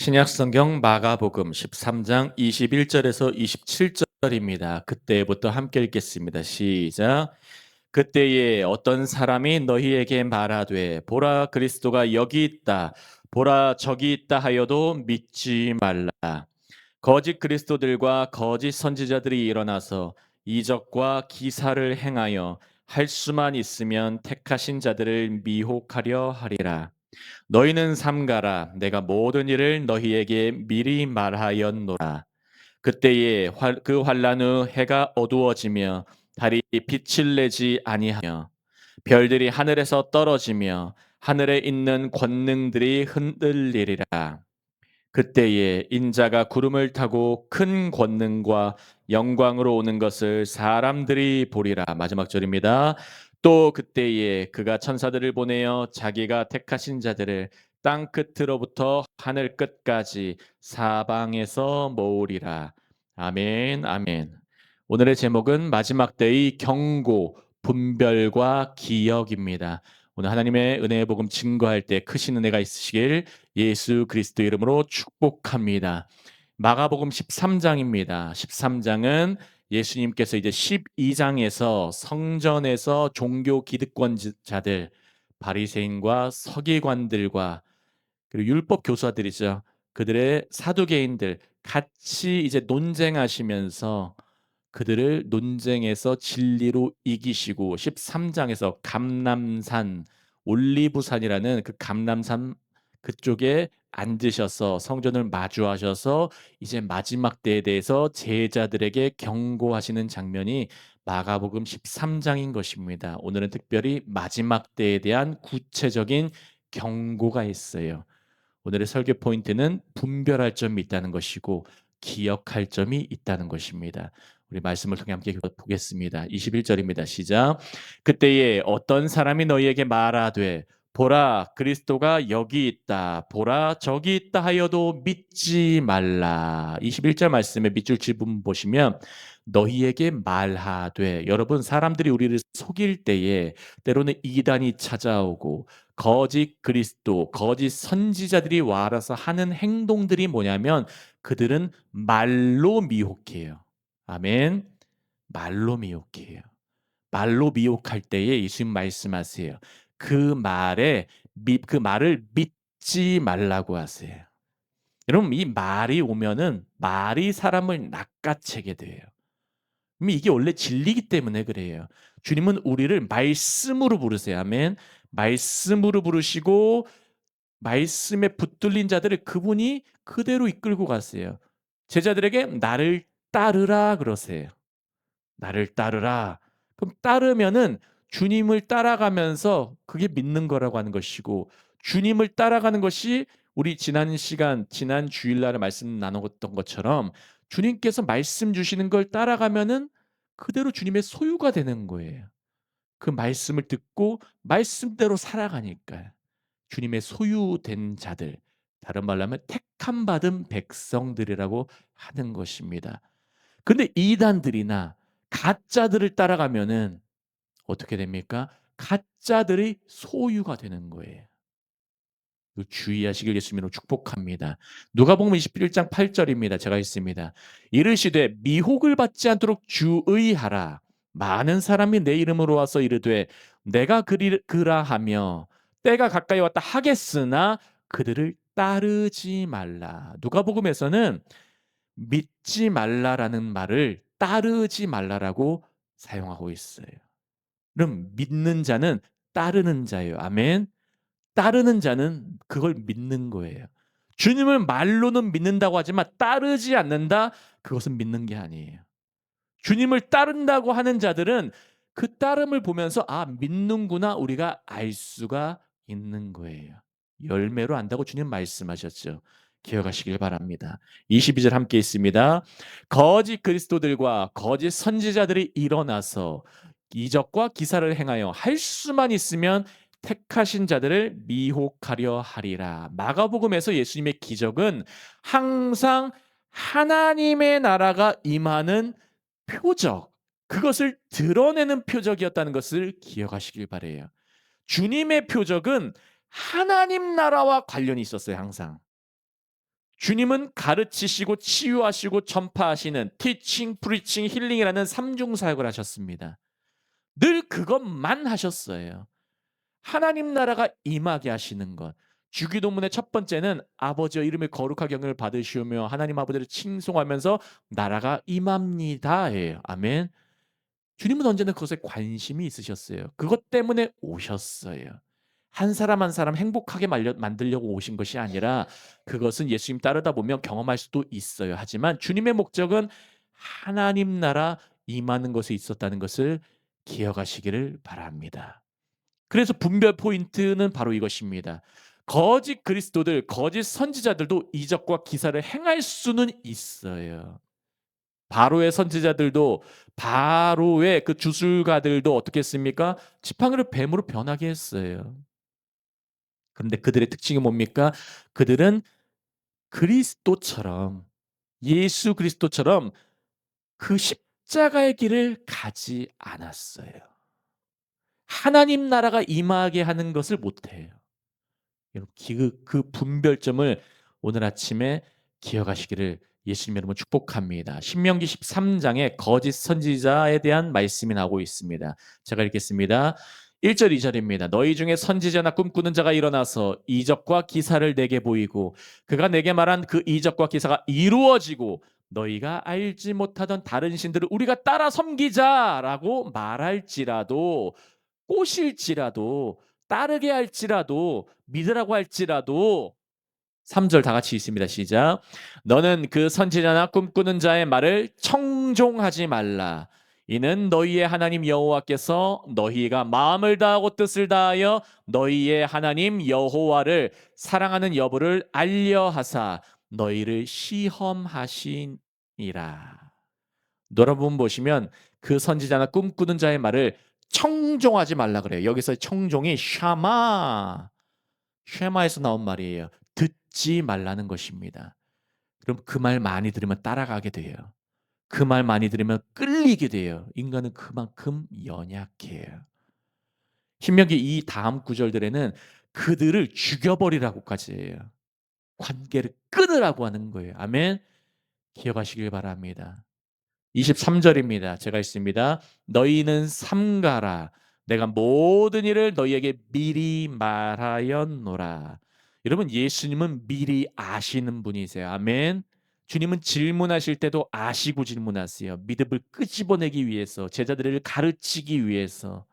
신약성경 마가복음 13장 21절에서 27절입니다. 그때부터 함께 읽겠습니다. 시작. 그때에 어떤 사람이 너희에게 말하되 보라 그리스도가 여기 있다 보라 저기 있다 하여도 믿지 말라. 거짓 그리스도들과 거짓 선지자들이 일어나서 이적과 기사를 행하여 할 수만 있으면 택하신 자들을 미혹하려 하리라. 너희는 삼가라. 내가 모든 일을 너희에게 미리 말하였노라. 그때에 그 환란 후 해가 어두워지며 달이 빛을 내지 아니하며 별들이 하늘에서 떨어지며 하늘에 있는 권능들이 흔들리리라. 그때에 인자가 구름을 타고 큰 권능과 영광으로 오는 것을 사람들이 보리라. 마지막 절입니다. 또 그때에 그가 천사들을 보내어 자기가 택하신 자들을 땅 끝으로부터 하늘 끝까지 사방에서 모으리라. 아멘, 아멘. 오늘의 제목은 마지막 때의 경고, 분별과 기억입니다. 오늘 하나님의 은혜의 복음 증거할 때 크신 은혜가 있으시길 예수 그리스도 이름으로 축복합니다. 마가복음 13장입니다. 13장은 예수님께서 이제 12장에서 성전에서 종교 기득권자들, 바리새인과 서기관들과 그리고 율법 교사들이죠. 그들의 사두개인들 같이 이제 논쟁하시면서 그들을 논쟁에서 진리로 이기시고 13장에서 감람산 올리브산이라는 그 감람산 그쪽에 앉으셔서 성전을 마주하셔서 이제 마지막 때에 대해서 제자들에게 경고하시는 장면이 마가복음 13장인 것입니다. 오늘은 특별히 마지막 때에 대한 구체적인 경고가 있어요. 오늘의 설교 포인트는 분별할 점이 있다는 것이고 기억할 점이 있다는 것입니다. 우리 말씀을 통해 함께 보겠습니다. 21절입니다. 시작. 그때에 어떤 사람이 너희에게 말하되 보라 그리스도가 여기 있다 보라 저기 있다 하여도 믿지 말라. 21절 말씀에 밑줄 지분 보시면 너희에게 말하되, 여러분 사람들이 우리를 속일 때에 때로는 이단이 찾아오고 거짓 그리스도, 거짓 선지자들이 와서 하는 행동들이 뭐냐면 그들은 말로 미혹해요. 아멘. 말로 미혹해요. 말로 미혹할 때에 예수님 말씀하세요. 그 말을 믿지 말라고 하세요. 여러분 이 말이 오면은 말이 사람을 낚아채게 돼요. 이게 원래 진리이기 때문에 그래요. 주님은 우리를 말씀으로 부르세요. 아멘. 말씀으로 부르시고 말씀에 붙들린 자들을 그분이 그대로 이끌고 가세요. 제자들에게 나를 따르라 그러세요. 나를 따르라. 그럼 따르면은 주님을 따라가면서 그게 믿는 거라고 하는 것이고, 주님을 따라가는 것이 우리 지난 시간 지난 주일날에 말씀 나눴던 것처럼 주님께서 말씀 주시는 걸 따라가면은 그대로 주님의 소유가 되는 거예요. 그 말씀을 듣고 말씀대로 살아가니까요. 주님의 소유된 자들, 다른 말로 하면 택함 받은 백성들이라고 하는 것입니다. 근데 이단들이나 가짜들을 따라가면은 어떻게 됩니까? 가짜들의 소유가 되는 거예요. 그 주의하시길 예수님으로 축복합니다. 누가복음 21장 8절입니다. 제가 읽습니다. 이르시되 미혹을 받지 않도록 주의하라. 많은 사람이 내 이름으로 와서 이르되 내가 그라 하며 때가 가까이 왔다 하겠으나 그들을 따르지 말라. 누가복음에서는 믿지 말라라는 말을 따르지 말라라고 사용하고 있어요. 그럼 믿는 자는 따르는 자예요. 아멘. 따르는 자는 그걸 믿는 거예요. 주님을 말로는 믿는다고 하지만 따르지 않는다? 그것은 믿는 게 아니에요. 주님을 따른다고 하는 자들은 그 따름을 보면서 아, 믿는구나 우리가 알 수가 있는 거예요. 열매로 안다고 주님 말씀하셨죠. 기억하시길 바랍니다. 22절 함께 있습니다. 거짓 그리스도들과 거짓 선지자들이 일어나서 이적과 기사를 행하여 할 수만 있으면 택하신 자들을 미혹하려 하리라. 마가복음에서 예수님의 기적은 항상 하나님의 나라가 임하는 표적, 그것을 드러내는 표적이었다는 것을 기억하시길 바래요. 주님의 표적은 하나님 나라와 관련이 있었어요. 항상 주님은 가르치시고 치유하시고 전파하시는 티칭, 프리칭, 힐링이라는 삼중 사역을 하셨습니다. 늘 그것만 하셨어요. 하나님 나라가 임하게 하시는 것. 주기도문의 첫 번째는 아버지여 이름을 거룩하게 여김을 받으시오며 하나님 아버지를 칭송하면서 나라가 임합니다예요. 아멘. 주님은 언제나 그것에 관심이 있으셨어요. 그것 때문에 오셨어요. 한 사람 한 사람 행복하게 만들려고 오신 것이 아니라 그것은 예수님 따르다 보면 경험할 수도 있어요. 하지만 주님의 목적은 하나님 나라 임하는 것에 있었다는 것을 기억하시기를 바랍니다. 그래서 분별 포인트는 바로 이것입니다. 거짓 그리스도들, 거짓 선지자들도 이적과 기사를 행할 수는 있어요. 바로의 선지자들도 바로의 그 주술가들도 어떻게 했습니까? 지팡이를 뱀으로 변하게 했어요. 그런데 그들의 특징이 뭡니까? 그들은 그리스도처럼 예수 그리스도처럼 그 십자가의 길을 가지 않았어요. 하나님 나라가 임하게 하는 것을 못해요. 여러분 그 분별점을 오늘 아침에 기억하시기를 예수님 이름으로 축복합니다. 신명기 13장에 거짓 선지자에 대한 말씀이 나오고 있습니다. 제가 읽겠습니다. 1절 2절입니다. 너희 중에 선지자나 꿈꾸는 자가 일어나서 이적과 기사를 내게 보이고 그가 내게 말한 그 이적과 기사가 이루어지고 너희가 알지 못하던 다른 신들을 우리가 따라 섬기자라고 말할지라도 꼬실지라도 따르게 할지라도 믿으라고 할지라도 3절 다 같이 있습니다. 시작. 너는 그 선지자나 꿈꾸는 자의 말을 청종하지 말라. 이는 너희의 하나님 여호와께서 너희가 마음을 다하고 뜻을 다하여 너희의 하나님 여호와를 사랑하는 여부를 알려하사 너희를 시험하시니라. 여러분 보시면 그 선지자나 꿈꾸는 자의 말을 청종하지 말라 그래요. 여기서 청종이 샤마에서 나온 말이에요. 듣지 말라는 것입니다. 그럼 그 말 많이 들으면 따라가게 돼요. 그 말 많이 들으면 끌리게 돼요. 인간은 그만큼 연약해요. 신명기 이 다음 구절들에는 그들을 죽여버리라고까지 해요. 관계를 끊으라고 하는 거예요. 아멘. 기억하시길 바랍니다. 23절입니다. 제가 읽습니다. 너희는 삼가라. 내가 모든 일을 너희에게 미리 말하였노라. 여러분 예수님은 미리 아시는 분이세요. 아멘. 주님은 질문하실 때도 아시고 질문하세요. 믿음을 끄집어내기 위해서 제자들을 가르치기 위해서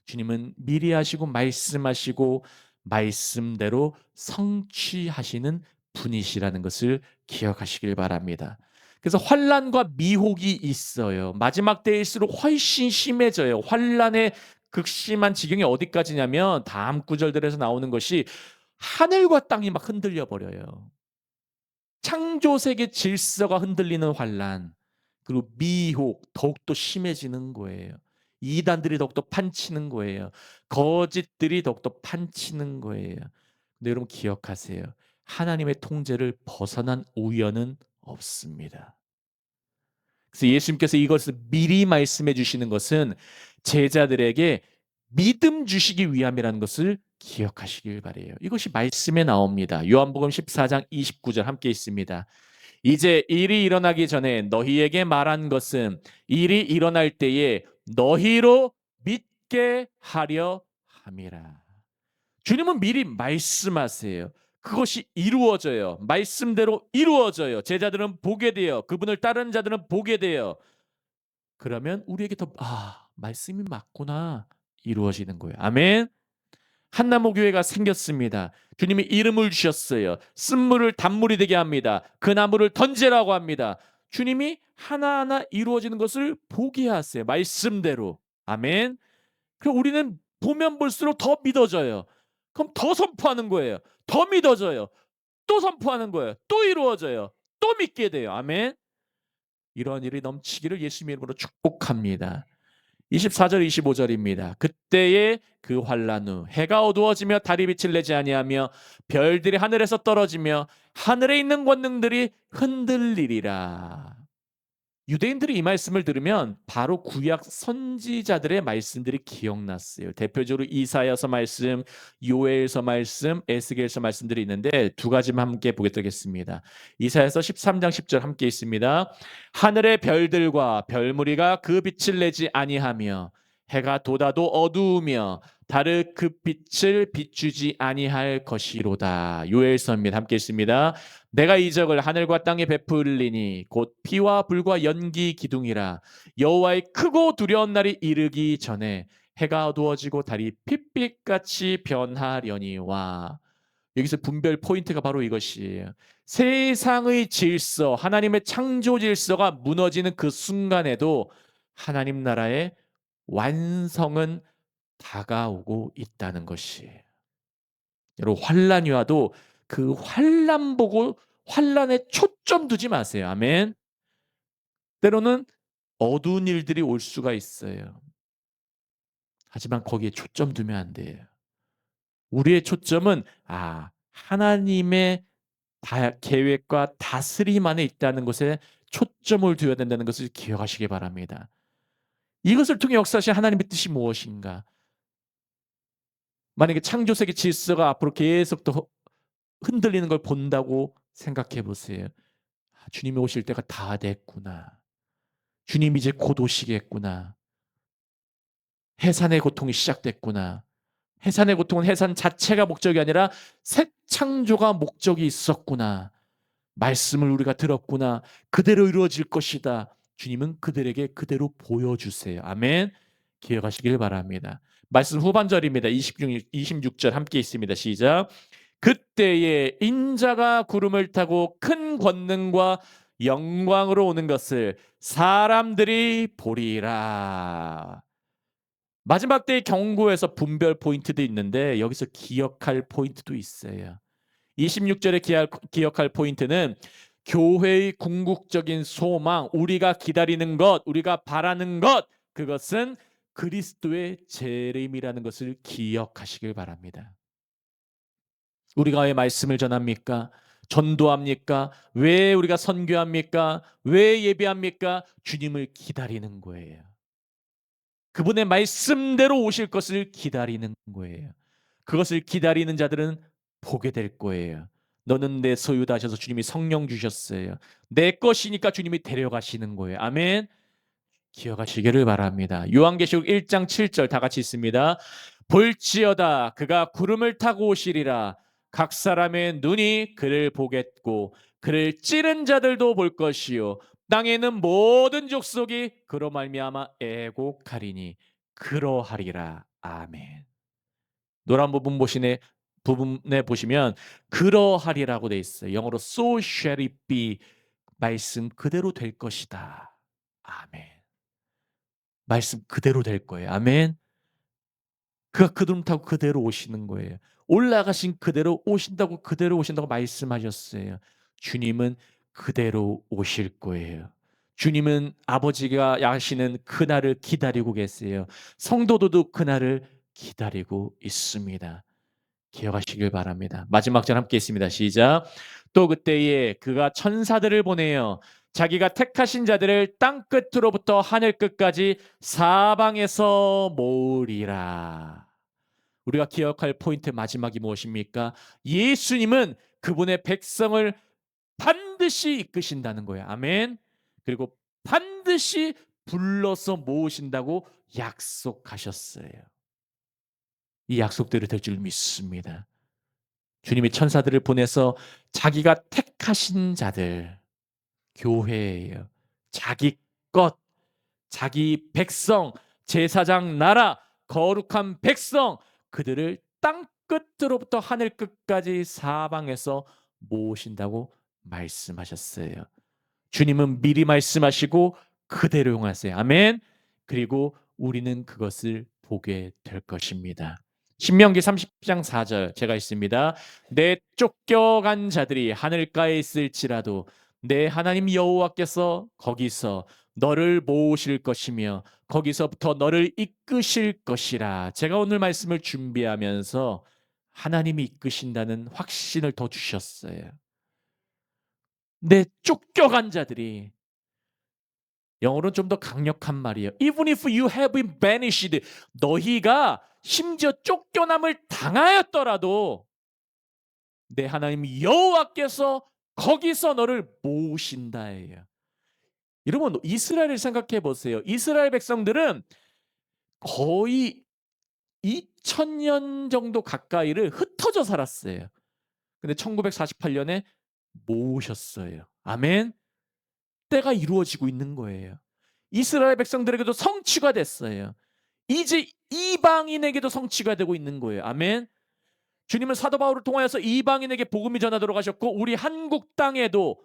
주님은 미리 하시고 말씀하시고 말씀대로 성취하시는 분이시라는 것을 기억하시길 바랍니다. 그래서 환난과 미혹이 있어요. 마지막 때일수록 훨씬 심해져요. 환난의 극심한 지경이 어디까지냐면 다음 구절들에서 나오는 것이 하늘과 땅이 막 흔들려 버려요. 창조세계 질서가 흔들리는 환난, 그리고 미혹 더욱더 심해지는 거예요. 이단들이 더욱더 판치는 거예요. 거짓들이 더욱더 판치는 거예요. 근데 여러분 기억하세요. 하나님의 통제를 벗어난 우연은 없습니다. 그래서 예수님께서 이것을 미리 말씀해 주시는 것은 제자들에게 믿음 주시기 위함이라는 것을 기억하시길 바래요. 이것이 말씀에 나옵니다. 요한복음 14장 29절 함께 있습니다. 이제 일이 일어나기 전에 너희에게 말한 것은 일이 일어날 때에 너희로 믿게 하려 함이라. 주님은 미리 말씀하세요. 그것이 이루어져요. 말씀대로 이루어져요. 제자들은 보게 돼요. 그분을 따르는 자들은 보게 돼요. 그러면 우리에게 말씀이 맞구나 이루어지는 거예요. 아멘. 한나무 교회가 생겼습니다. 주님이 이름을 주셨어요. 쓴물을 단물이 되게 합니다. 그 나무를 던지라고 합니다. 주님이 하나하나 이루어지는 것을 보게 하세요. 말씀대로. 아멘. 그럼 우리는 보면 볼수록 더 믿어져요. 그럼 더 선포하는 거예요. 더 믿어져요. 또 선포하는 거예요. 또 이루어져요. 또 믿게 돼요. 아멘. 이런 일이 넘치기를 예수님의 이름으로 축복합니다. 24절 25절입니다. 그때에 그 환난 후 해가 어두워지며 달이 빛을 내지 아니하며 별들이 하늘에서 떨어지며 하늘에 있는 권능들이 흔들리리라. 유대인들이 이 말씀을 들으면 바로 구약 선지자들의 말씀들이 기억났어요. 대표적으로 이사야서 말씀, 요엘서 말씀, 에스겔서 말씀들이 있는데 두 가지만 함께 보게 되겠습니다. 이사야서 13장 10절 함께 있습니다. 하늘의 별들과 별무리가 그 빛을 내지 아니하며 해가 돋아도 어두우며 달의 그 빛을 비추지 아니할 것이로다. 요엘서입니다. 함께 있습니다. 내가 이적을 하늘과 땅에 베풀리니 곧 피와 불과 연기 기둥이라. 여호와의 크고 두려운 날이 이르기 전에 해가 어두워지고 달이 핏빛같이 변하려니와. 여기서 분별 포인트가 바로 이것이에요. 세상의 질서, 하나님의 창조 질서가 무너지는 그 순간에도 하나님 나라의 완성은 다가오고 있다는 것이에요. 여러분, 환란이 와도 그 환란 보고 환란에 초점 두지 마세요. 아멘. 때로는 어두운 일들이 올 수가 있어요. 하지만 거기에 초점 두면 안 돼요. 우리의 초점은 하나님의 계획과 다스림 안에 있다는 것에 초점을 두어야 된다는 것을 기억하시기 바랍니다. 이것을 통해 역사하신 하나님의 뜻이 무엇인가? 만약에 창조세계 질서가 앞으로 계속 더 흔들리는 걸 본다고 생각해 보세요. 주님이 오실 때가 다 됐구나. 주님 이제 곧 오시겠구나. 해산의 고통이 시작됐구나. 해산의 고통은 해산 자체가 목적이 아니라 새 창조가 목적이 있었구나. 말씀을 우리가 들었구나. 그대로 이루어질 것이다. 주님은 그들에게 그대로 보여주세요. 아멘. 기억하시길 바랍니다. 말씀 후반절입니다. 26절 함께 있습니다. 시작. 그때에 인자가 구름을 타고 큰 권능과 영광으로 오는 것을 사람들이 보리라. 마지막 때의 경고에서 분별 포인트도 있는데 여기서 기억할 포인트도 있어요. 26절에 기억할 포인트는 교회의 궁극적인 소망, 우리가 기다리는 것, 우리가 바라는 것, 그것은 그리스도의 재림이라는 것을 기억하시길 바랍니다. 우리가 왜 말씀을 전합니까? 전도합니까? 왜 우리가 선교합니까? 왜 예배합니까? 주님을 기다리는 거예요. 그분의 말씀대로 오실 것을 기다리는 거예요. 그것을 기다리는 자들은 보게 될 거예요. 너는 내 소유다 하셔서 주님이 성령 주셨어요. 내 것이니까 주님이 데려가시는 거예요. 아멘. 기억하시기를 바랍니다. 요한계시록 1장 7절 다 같이 있습니다. 볼지어다 그가 구름을 타고 오시리라. 각 사람의 눈이 그를 보겠고 그를 찌른 자들도 볼 것이요 땅에 있는 모든 족속이 그로 말미암아 애곡하리니 그러하리라. 아멘. 노란 부분에 보시면 그러하리라고 돼 있어요. 영어로 so shall it be. 말씀 그대로 될 것이다. 아멘. 말씀 그대로 될 거예요. 아멘. 그가 그들 타고 그대로 오시는 거예요. 올라가신 그대로 오신다고 그대로 오신다고 말씀하셨어요. 주님은 그대로 오실 거예요. 주님은 아버지가 하시는 그날을 기다리고 계세요. 성도들도 그날을 기다리고 있습니다. 기억하시길 바랍니다. 마지막 절 함께 있습니다. 시작. 또 그때에 그가 천사들을 보내어 자기가 택하신 자들을 땅 끝으로부터 하늘 끝까지 사방에서 모으리라. 우리가 기억할 포인트 마지막이 무엇입니까? 예수님은 그분의 백성을 반드시 이끄신다는 거예요. 아멘. 그리고 반드시 불러서 모으신다고 약속하셨어요. 이 약속대로 될 줄 믿습니다. 주님이 천사들을 보내서 자기가 택하신 자들, 교회예요. 자기 것, 자기 백성, 제사장 나라, 거룩한 백성, 그들을 땅 끝으로부터 하늘 끝까지 사방에서 모으신다고 말씀하셨어요. 주님은 미리 말씀하시고 그대로 용하세요. 아멘. 그리고 우리는 그것을 보게 될 것입니다. 신명기 30장 4절 제가 있습니다. 내 쫓겨간 자들이 하늘가에 있을지라도 내 하나님 여호와께서 거기서 너를 모으실 것이며 거기서부터 너를 이끄실 것이라. 제가 오늘 말씀을 준비하면서 하나님이 이끄신다는 확신을 더 주셨어요. 내 쫓겨간 자들이 영어로는 좀 더 강력한 말이에요. Even if you have been banished, 너희가 심지어 쫓겨남을 당하였더라도 내 하나님 여호와께서 거기서 너를 모으신다예요. 여러분 이스라엘을 생각해 보세요. 이스라엘 백성들은 거의 2000년 정도 가까이를 흩어져 살았어요. 근데 1948년에 모으셨어요. 아멘. 때가 이루어지고 있는 거예요. 이스라엘 백성들에게도 성취가 됐어요. 이제 이방인에게도 성취가 되고 있는 거예요. 아멘. 주님은 사도 바울을 통하여서 이방인에게 복음이 전하도록 하셨고 우리 한국 땅에도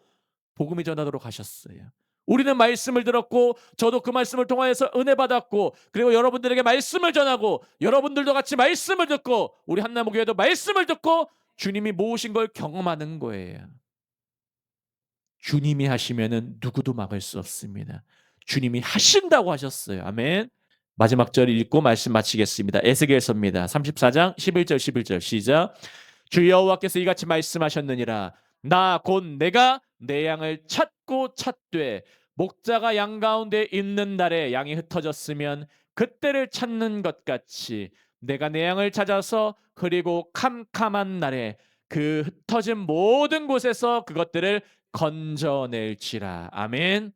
복음이 전하도록 하셨어요. 우리는 말씀을 들었고 저도 그 말씀을 통하여서 은혜 받았고 그리고 여러분들에게 말씀을 전하고 여러분들도 같이 말씀을 듣고 우리 한나무교회도 말씀을 듣고 주님이 모으신 걸 경험하는 거예요. 주님이 하시면은 누구도 막을 수 없습니다. 주님이 하신다고 하셨어요. 아멘. 마지막 절 읽고 말씀 마치겠습니다. 에스겔서입니다. 34장 11절 11절 시작. 주 여호와께서 이같이 말씀하셨느니라. 나 곧 내가 내 양을 찾고 찾되 목자가 양 가운데 있는 날에 양이 흩어졌으면 그때를 찾는 것 같이 내가 내 양을 찾아서 흐리고 캄캄한 날에 그 흩어진 모든 곳에서 그것들을 건져낼지라. 아멘.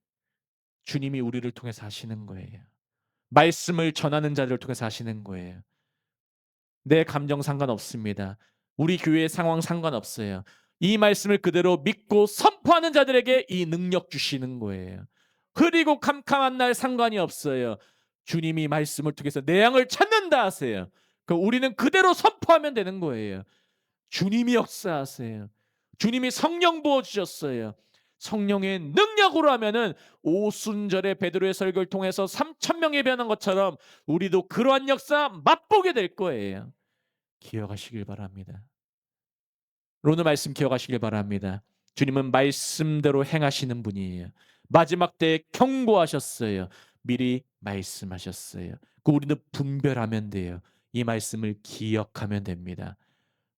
주님이 우리를 통해서 하시는 거예요. 말씀을 전하는 자들을 통해서 하시는 거예요. 내 감정 상관없습니다. 우리 교회의 상황 상관없어요. 이 말씀을 그대로 믿고 선포하는 자들에게 이 능력 주시는 거예요. 흐리고 캄캄한 날 상관이 없어요. 주님이 말씀을 통해서 내 양을 찾는다 하세요. 우리는 그대로 선포하면 되는 거예요. 주님이 역사하세요. 주님이 성령 부어주셨어요. 성령의 능력으로 하면은 오순절의 베드로의 설교를 통해서 3,000명이 변한 것처럼 우리도 그러한 역사 맛보게 될 거예요. 기억하시길 바랍니다. 오늘 말씀 기억하시길 바랍니다. 주님은 말씀대로 행하시는 분이에요. 마지막 때에 경고하셨어요. 미리 말씀하셨어요. 우리는 분별하면 돼요. 이 말씀을 기억하면 됩니다.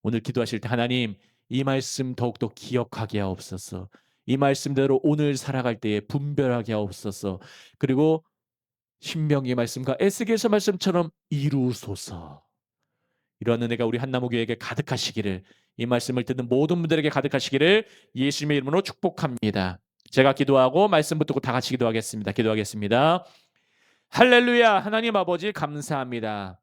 오늘 기도하실 때 하나님 이 말씀 더욱더 기억하게 하옵소서. 이 말씀대로 오늘 살아갈 때에 분별하게 하옵소서. 그리고 신명기의 말씀과 에스겔서 말씀처럼 이루소서. 이런 은혜가 우리 한나무교회에게 가득하시기를 이 말씀을 듣는 모든 분들에게 가득하시기를 예수님의 이름으로 축복합니다. 제가 기도하고 말씀 붙들고 다 같이 기도하겠습니다. 기도하겠습니다. 할렐루야. 하나님 아버지 감사합니다.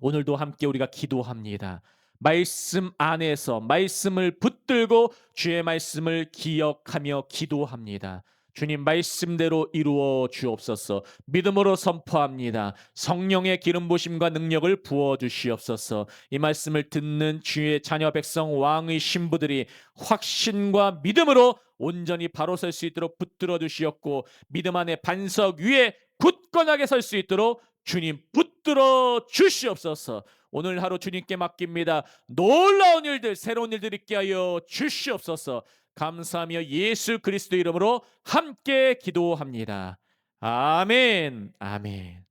오늘도 함께 우리가 기도합니다. 말씀 안에서 말씀을 붙들고 주의 말씀을 기억하며 기도합니다. 주님 말씀대로 이루어 주옵소서. 믿음으로 선포합니다. 성령의 기름 부심과 능력을 부어 주시옵소서. 이 말씀을 듣는 주의 자녀 백성 왕의 신부들이 확신과 믿음으로 온전히 바로 설 수 있도록 붙들어 주시옵고 믿음 안에 반석 위에 굳건하게 설 수 있도록 주님 붙들어 주시옵소서. 오늘 하루 주님께 맡깁니다. 놀라운 일들, 새로운 일들 있게 하여 주시옵소서. 감사하며 예수 그리스도 이름으로 함께 기도합니다. 아멘. 아멘.